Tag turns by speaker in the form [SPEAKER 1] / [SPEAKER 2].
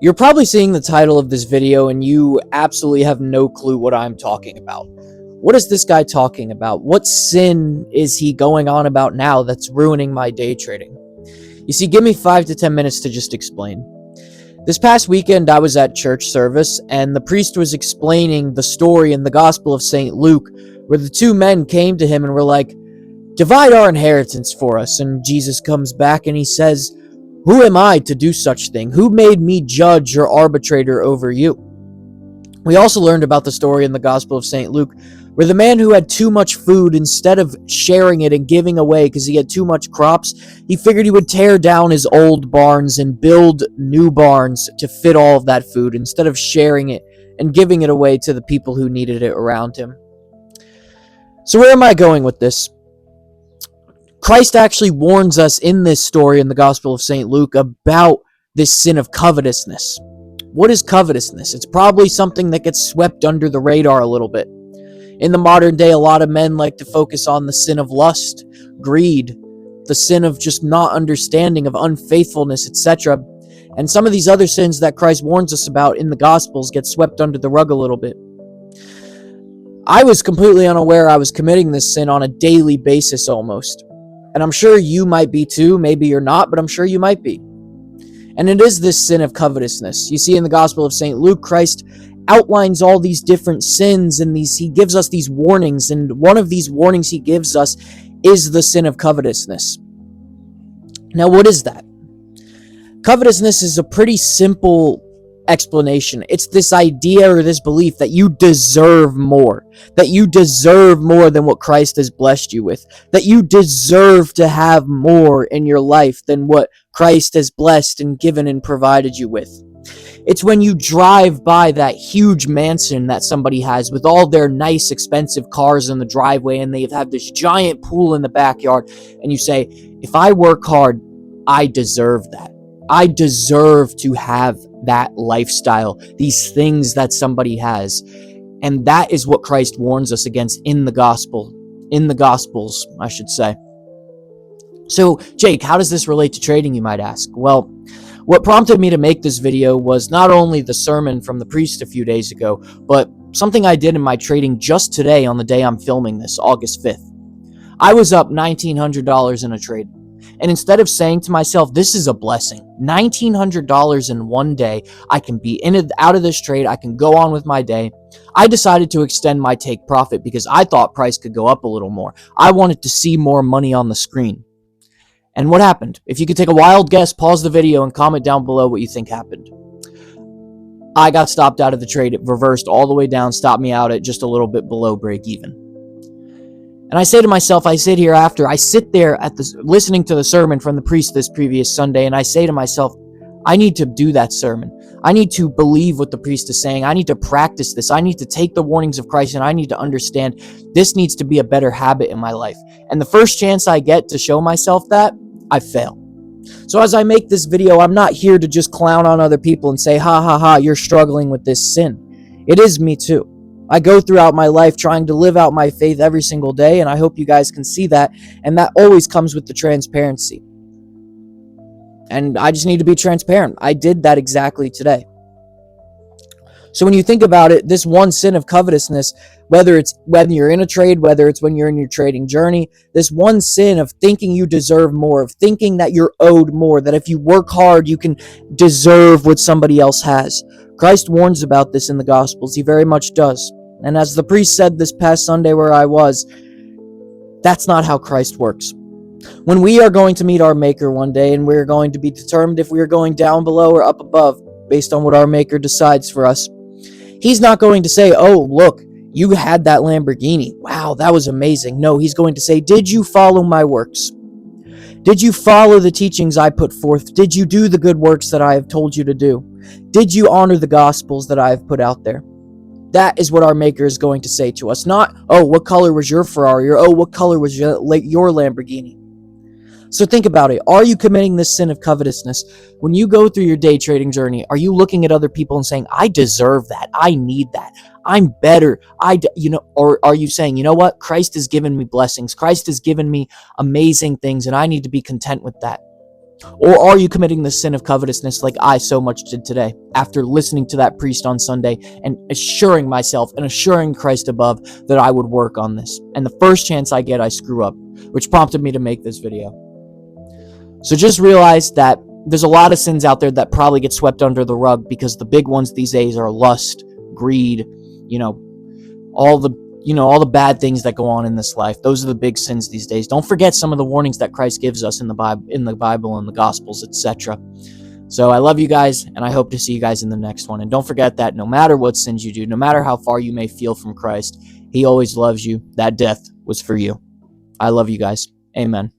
[SPEAKER 1] You're probably seeing the title of this video and you absolutely have no clue what I'm talking about. What is this guy talking about? What sin is he going on about now that's ruining my day trading? You see, give me 5 to 10 minutes to just explain. This past weekend, I was at church service, and the priest was explaining the story in the Gospel of St. Luke, where the two men came to him and were like, "Divide our inheritance for us." And Jesus comes back and he says, "Who am I to do such thing? Who made me judge or arbitrator over you?" We also learned about the story in the Gospel of St. Luke, where the man who had too much food, instead of sharing it and giving away because he had too much crops, he figured he would tear down his old barns and build new barns to fit all of that food instead of sharing it and giving it away to the people who needed it around him. So where am I going with this? Christ actually warns us in this story in the Gospel of St. Luke about this sin of covetousness. What is covetousness? It's probably something that gets swept under the radar a little bit. In the modern day, a lot of men like to focus on the sin of lust, greed, the sin of just not understanding, of unfaithfulness, etc. And some of these other sins that Christ warns us about in the Gospels get swept under the rug a little bit. I was completely unaware I was committing this sin on a daily basis almost. And I'm sure you might be too. Maybe you're not, but I'm sure you might be. And it is this sin of covetousness. You see in the Gospel of St. Luke, Christ outlines all these different sins, and he gives us these warnings, and one of these warnings he gives us is the sin of covetousness. Now, what is that? Covetousness is a pretty simple explanation. It's this idea or this belief that you deserve more, that you deserve more than what Christ has blessed you with, that you deserve to have more in your life than what Christ has blessed and given and provided you with. It's when you drive by that huge mansion that somebody has with all their nice, expensive cars in the driveway, and they have this giant pool in the backyard, and you say, if I work hard, I deserve that. I deserve to have that lifestyle, these things that somebody has. And that is what Christ warns us against in the Gospels, I should say. So, Jake, how does this relate to trading, you might ask? Well, what prompted me to make this video was not only the sermon from the priest a few days ago, but something I did in my trading just today on the day I'm filming this, August 5th. I was up $1,900 in a trade. And instead of saying to myself, this is a blessing, $1,900 in one day, I can be in and out of this trade, I can go on with my day, I decided to extend my take profit because I thought price could go up a little more. I wanted to see more money on the screen. And what happened? If you could take a wild guess, pause the video and comment down below what you think happened. I got stopped out of the trade. It reversed all the way down, stopped me out at just a little bit below break even. And I say to myself, I sit here after, I sit there at listening to the sermon from the priest this previous Sunday, and I say to myself, I need to do that sermon. I need to believe what the priest is saying. I need to practice this. I need to take the warnings of Christ, and I need to understand this needs to be a better habit in my life. And the first chance I get to show myself that, I fail. So as I make this video, I'm not here to just clown on other people and say, ha ha ha, you're struggling with this sin. It is me too. I go throughout my life trying to live out my faith every single day, and I hope you guys can see that, and that always comes with the transparency. And I just need to be transparent. I did that exactly today. So when you think about it, this one sin of covetousness, whether it's when you're in a trade, whether it's when you're in your trading journey, this one sin of thinking you deserve more, of thinking that you're owed more, that if you work hard, you can deserve what somebody else has. Christ warns about this in the Gospels. He very much does. And as the priest said this past Sunday where I was, that's not how Christ works. When we are going to meet our Maker one day, and we're going to be determined if we are going down below or up above, based on what our Maker decides for us, He's not going to say, oh, look, you had that Lamborghini. Wow, that was amazing. No, He's going to say, did you follow my works? Did you follow the teachings I put forth? Did you do the good works that I have told you to do? Did you honor the Gospels that I have put out there? That is what our Maker is going to say to us. Not, oh, what color was your Ferrari? Or, oh, what color was your Lamborghini? So think about it. Are you committing this sin of covetousness? When you go through your day trading journey, are you looking at other people and saying, I deserve that. I need that. I'm better. Or are you saying, you know what? Christ has given me blessings. Christ has given me amazing things, and I need to be content with that. Or are you committing the sin of covetousness like I so much did today, after listening to that priest on Sunday and assuring myself and assuring Christ above that I would work on this? And the first chance I get, I screw up, which prompted me to make this video. So just realize that there's a lot of sins out there that probably get swept under the rug, because the big ones these days are lust, greed, all the bad things that go on in this life. Those are the big sins these days. Don't forget some of the warnings that Christ gives us in the Bible and the Gospels, etc. So I love you guys, and I hope to see you guys in the next one. And don't forget that no matter what sins you do, no matter how far you may feel from Christ, he always loves you. That death was for you. I love you guys. Amen.